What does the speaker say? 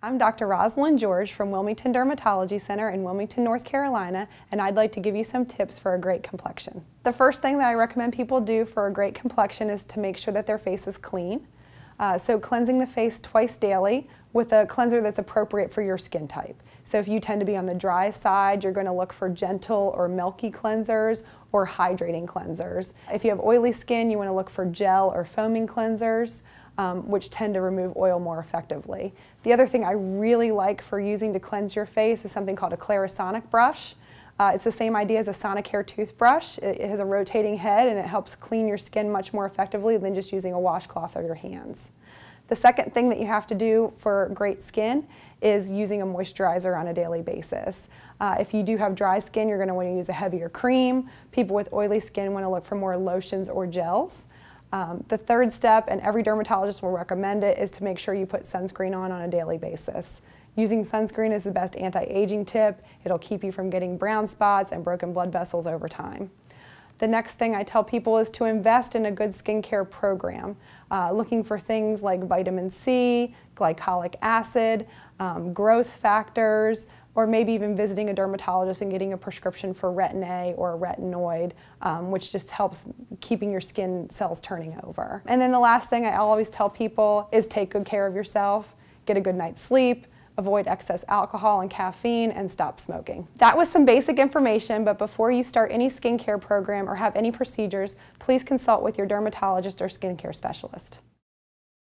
I'm Dr. Rosalyn George from Wilmington Dermatology Center in Wilmington, North Carolina, and I'd like to give you some tips for a great complexion. The first thing that I recommend people do for a great complexion is to make sure that their face is clean. So cleansing the face twice daily with a cleanser that's appropriate for your skin type. So if you tend to be on the dry side, you're going to look for gentle or milky cleansers or hydrating cleansers. If you have oily skin, you want to look for gel or foaming cleansers, which tend to remove oil more effectively. The other thing I really like for using to cleanse your face is something called a Clarisonic brush. It's the same idea as a Sonicare toothbrush. It has a rotating head and it helps clean your skin much more effectively than just using a washcloth or your hands. The second thing that you have to do for great skin is using a moisturizer on a daily basis. If you do have dry skin, you're going to want to use a heavier cream. People with oily skin want to look for more lotions or gels. The third step, and every dermatologist will recommend it, is to make sure you put sunscreen on a daily basis. Using sunscreen is the best anti-aging tip. It'll keep you from getting brown spots and broken blood vessels over time. The next thing I tell people is to invest in a good skincare program, looking for things like vitamin C, glycolic acid, growth factors, or maybe even visiting a dermatologist and getting a prescription for retin-A or a retinoid, which just helps keeping your skin cells turning over. And then the last thing I always tell people is take good care of yourself, get a good night's sleep, avoid excess alcohol and caffeine, and stop smoking. That was some basic information, but before you start any skincare program or have any procedures, please consult with your dermatologist or skincare specialist.